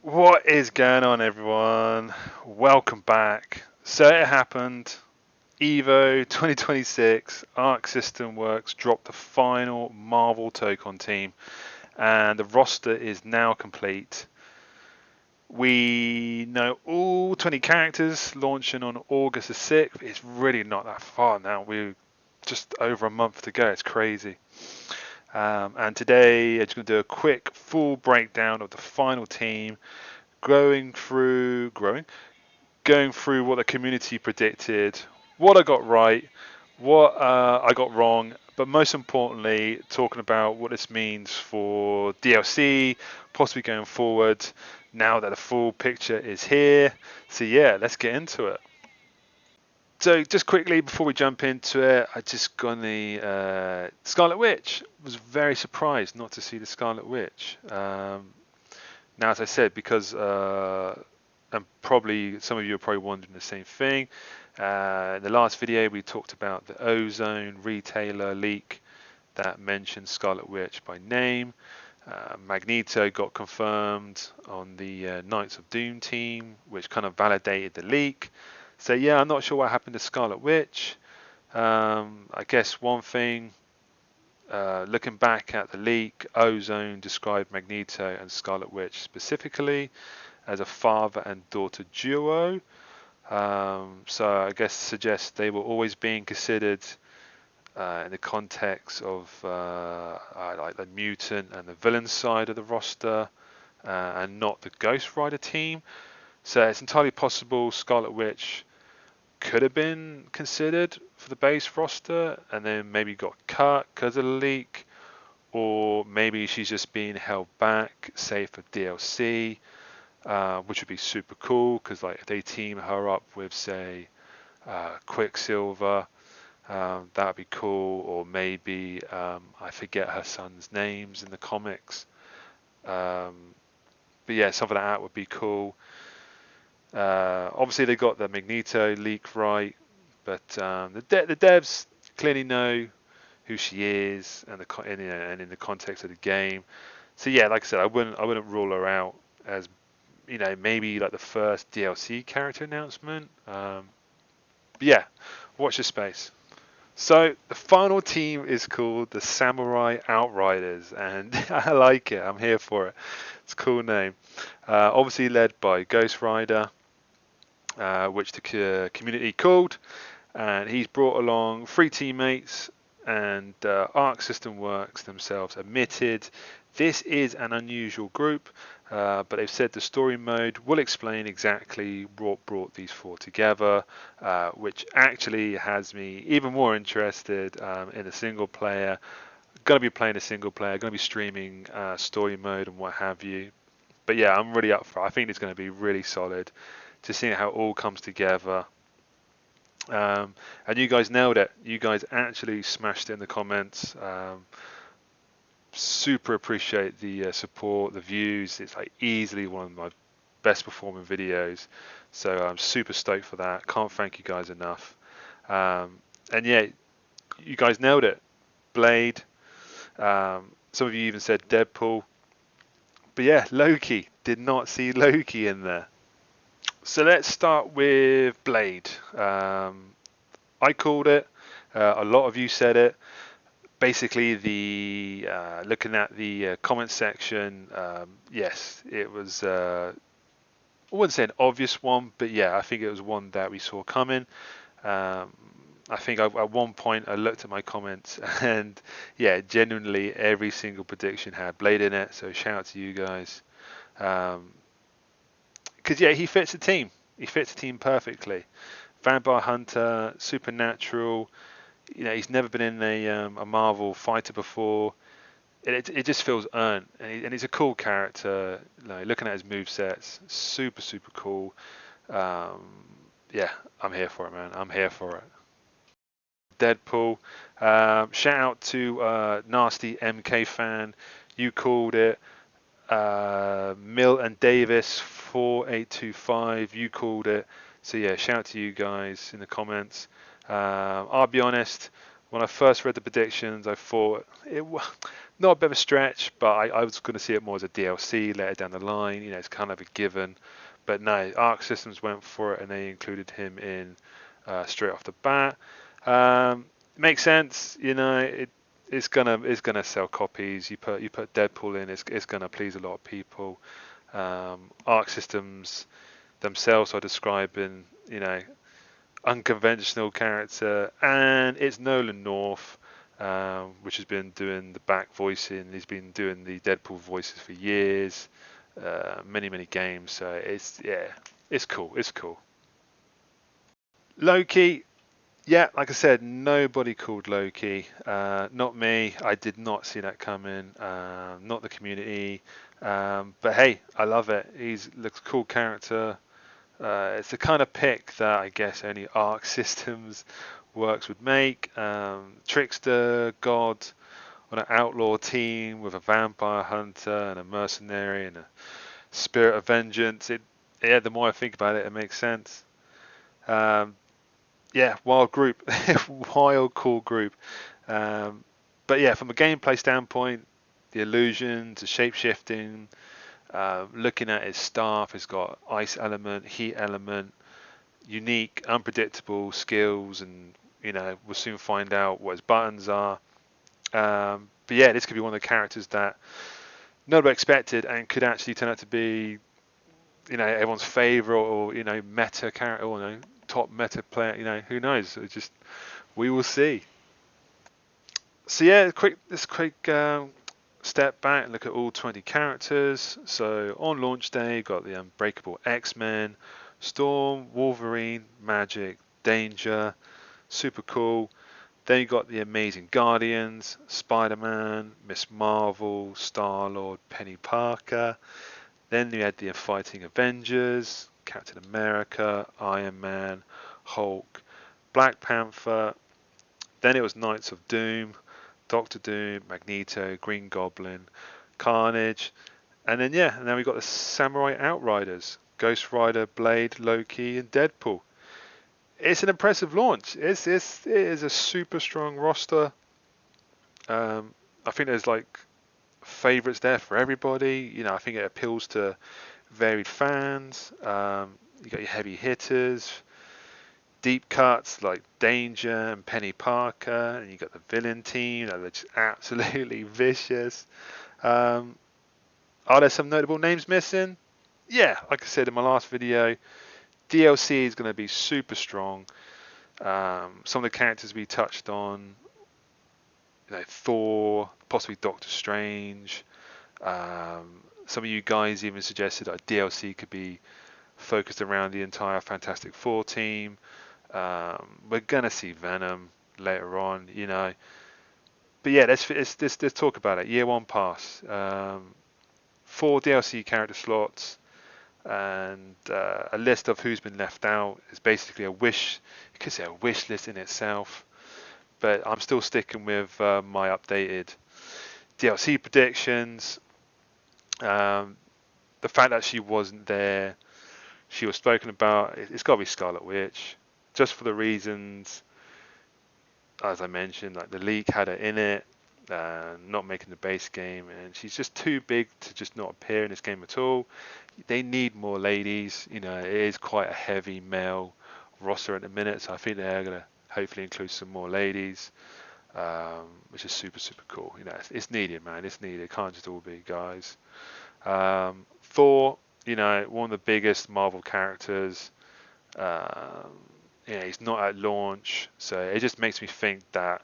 What is going on, everyone? Welcome back. So it happened. Evo 2026 Arc System Works dropped the final Marvel Tokon team, and the roster is now complete. We know all 20 characters launching on August the 6th. It's really not that far now. We're just over a month to go. It's crazy. And today, I'm just going to do a quick full breakdown of the final team, going through what the community predicted, what I got right, what I got wrong, but most importantly, talking about what this means for DLC, possibly going forward, now that the full picture is here. So yeah, let's get into it. So just quickly before we jump into it, I just got the Scarlet Witch. Was very surprised not to see the Scarlet Witch. Now, as I said, because and probably some of you are probably wondering the same thing. In the last video, we talked about the Ozone retailer leak that mentioned Scarlet Witch by name. Magneto got confirmed on the Knights of Doom team, which kind of validated the leak. So yeah, I'm not sure what happened to Scarlet Witch. I guess one thing, looking back at the leak, Ozone described Magneto and Scarlet Witch specifically as a father and daughter duo. So I guess suggests they were always being considered in the context of like the mutant and the villain side of the roster, and not the Ghost Rider team. So it's entirely possible Scarlet Witch could have been considered for the base roster and then maybe got cut because of the leak, or maybe she's just being held back, say for DLC, which would be super cool because like if they team her up with say Quicksilver, that would be cool. Or maybe I forget her son's names in the comics, but yeah, something like that would be cool. Obviously, they got the Magneto leak right, but the devs clearly know who she is and in the context of the game. So yeah, like I said, I wouldn't rule her out as maybe like the first DLC character announcement. But yeah, watch this space. So the final team is called the Samurai Outriders, and I like it. I'm here for it. It's a cool name. Obviously led by Ghost Rider, which the community called, and he's brought along three teammates, and Arc System Works themselves admitted this is an unusual group, but they've said the story mode will explain exactly what brought these four together, which actually has me even more interested in a single player. Going to be playing a single player, going to be streaming story mode and what have you. But yeah, I'm really up for it. I think it's going to be really solid. Just seeing how it all comes together. And you guys nailed it. You guys actually smashed it in the comments. Super appreciate the support, the views. It's like easily one of my best performing videos. So I'm super stoked for that. Can't thank you guys enough. And yeah, you guys nailed it. Blade. Some of you even said Deadpool. But yeah, Loki. Did not see Loki in there. So let's start with Blade. I called it. A lot of you said it. Basically, the looking at the comment section, yes, it was. I wouldn't say an obvious one, but yeah, I think it was one that we saw coming. I think at one point I looked at my comments, and yeah, genuinely every single prediction had Blade in it. So shout out to you guys. Because yeah, he fits the team. He fits the team perfectly. Vampire Hunter, supernatural. He's never been in a Marvel fighter before. It just feels earned, and he's a cool character. Looking at his movesets, super super cool. Um, yeah, I'm here for it, man. I'm here for it. Deadpool. Shout out to Nasty MK fan. You called it. Mill and Davis 4825. You called it. So yeah, shout out to you guys in the comments. I'll be honest. When I first read the predictions, I thought Not a bit of a stretch, but I was going to see it more as a DLC later down the line. It's kind of a given. But no, Arc Systems went for it and they included him in straight off the bat. Makes sense. It's gonna sell copies. You put Deadpool in, it's gonna please a lot of people. Arc Systems themselves are describing, unconventional character, and it's Nolan North, which has been doing the back voicing. He's been doing the Deadpool voices for years, many games. So it's cool. It's cool. Loki, yeah, like I said, nobody called Loki. Not me. I did not see that coming. Not the community. But hey, I love it. He's looks cool character. It's the kind of pick that I guess only Arc Systems works would make. Trickster, God, on an outlaw team with a vampire hunter and a mercenary and a spirit of vengeance. Yeah, the more I think about it, it makes sense. Um, yeah, wild group, wild cool group. Um, but yeah, from a gameplay standpoint, the illusions, the shape shifting, looking at his staff, he's got ice element, heat element, unique, unpredictable skills, and we'll soon find out what his buttons are. But yeah, this could be one of the characters that nobody expected and could actually turn out to be, everyone's favorite or meta character or top meta player. Who knows? We will see. So yeah, quick step back and look at all 20 characters. So on launch day, got the Unbreakable X-Men, Storm, Wolverine, Magic, Danger, super cool. Then you got the Amazing Guardians, Spider-Man, Miss Marvel, Star-Lord, Penny Parker. Then you had the Fighting Avengers, Captain America, Iron Man, Hulk, Black Panther. Then it was Knights of Doom, Doctor Doom, Magneto, Green Goblin, Carnage, and then we got the Samurai Outriders, Ghost Rider, Blade, Loki, and Deadpool. It's an impressive launch. It is a super strong roster. I think there's like favorites there for everybody. I think it appeals to varied fans. You got your heavy hitters, deep cuts like Danger and Penny Parker, and you got the villain team that are just absolutely vicious. Um, are there some notable names missing? Yeah, like I said in my last video, DLC is going to be super strong. Some of the characters we touched on, Thor, possibly Doctor Strange. Some of you guys even suggested that DLC could be focused around the entire Fantastic Four team. We're gonna see Venom later on, But yeah, let's talk about it. Year one pass, 4 DLC character slots, and a list of who's been left out. Is basically a wish. You could say a wish list in itself. But I'm still sticking with my updated DLC predictions. The fact that she wasn't there, she was spoken about. It's got to be Scarlet Witch, just for the reasons, as I mentioned, like the leak had her in it, not making the base game, and she's just too big to just not appear in this game at all. They need more ladies. It is quite a heavy male roster at the minute, so I think they're gonna hopefully include some more ladies, which is super cool. It's needed, man. It's needed. It can't just all be guys. Thor, one of the biggest Marvel characters. Um, he's not at launch, so it just makes me think that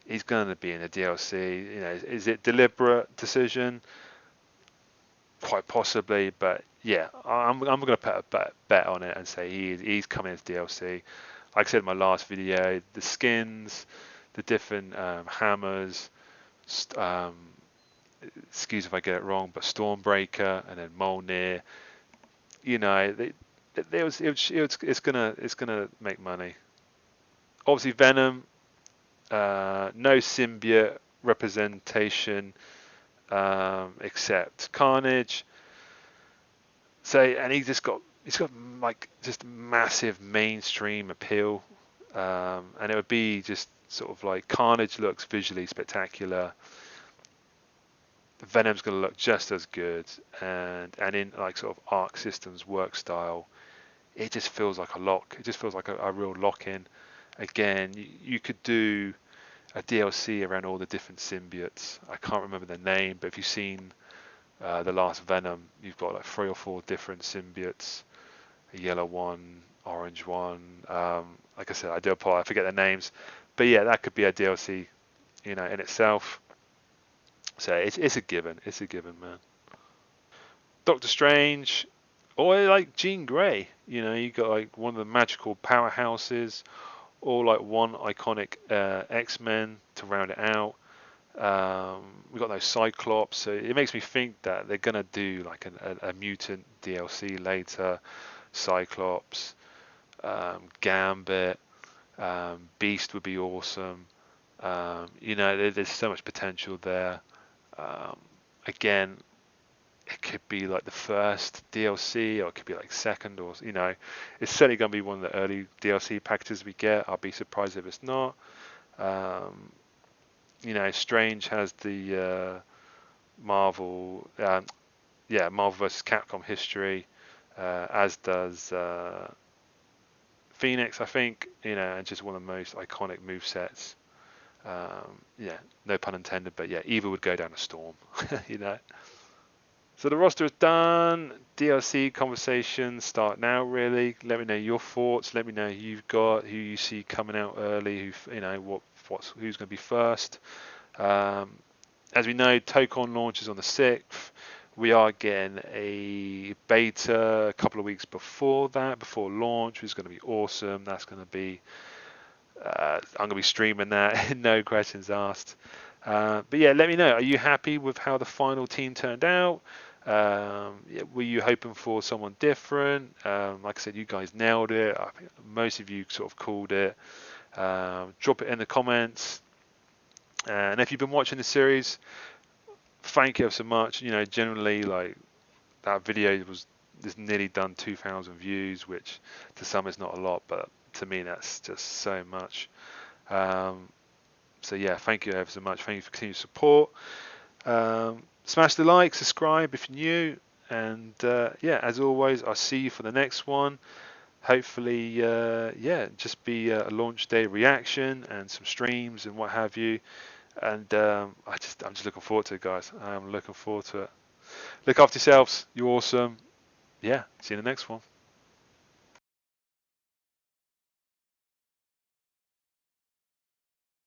he's going to be in the DLC. Is it deliberate decision? Quite possibly, but yeah, I'm going to put a bet on it and say he's coming as DLC. Like I said in my last video, the skins, the different hammers, um, excuse if I get it wrong, but Stormbreaker and then Mjolnir. It's gonna make money. Obviously, Venom, no symbiote representation except Carnage. So, and he's got like just massive mainstream appeal, and it would be just sort of like Carnage looks visually spectacular. Venom's going to look just as good, and in like sort of Arc Systems work style, it just feels like a lock. It just feels like a real lock in. Again, you could do a DLC around all the different symbiotes. I can't remember the name, but if you've seen the last Venom, you've got like 3 or 4 different symbiotes, a yellow one, orange one. Like I said, I do apologize, I forget their names, but yeah, that could be a DLC, in itself. So it's a given. It's a given, man. Doctor Strange, or like Jean Grey. You got like one of the magical powerhouses, or like one iconic X-Men to round it out. We got those Cyclops, so it makes me think that they're gonna do like a mutant DLC later. Cyclops, Gambit, Beast would be awesome. There's so much potential there. Um, Again, it could be like the first DLC, or it could be like second, or it's certainly going to be one of the early DLC packages we get. I'll be surprised if it's not. Um, Strange has the Marvel, Marvel vs. Capcom history, as does Phoenix, I think. And just one of the most iconic move sets. Yeah, no pun intended, but yeah, evil would go down a storm. you know. So the roster is done. DLC conversations start now. Really, let me know your thoughts. Let me know who you've got, who you see coming out early. Who's going to be first. Um, as we know, Tokon launches on the 6th. We are getting a beta a couple of weeks before that, before launch, which is going to be awesome. That's going to be, I'm going to be streaming that, no questions asked. But yeah, let me know. Are you happy with how the final team turned out? Were you hoping for someone different? Like I said, you guys nailed it. I think most of you sort of called it. Drop it in the comments. And if you've been watching the series, thank you so much. Generally, like that video is nearly done 2,000 views, which to some is not a lot, but to me that's just so much. So yeah, thank you ever so much. Thank you for continued support. Smash the like, subscribe if you're new, and yeah, as always, I'll see you for the next one. Hopefully, just be a launch day reaction and some streams and what have you. And I'm just looking forward to it, guys. I'm looking forward to it. Look after yourselves. You're awesome. Yeah, see you in the next one.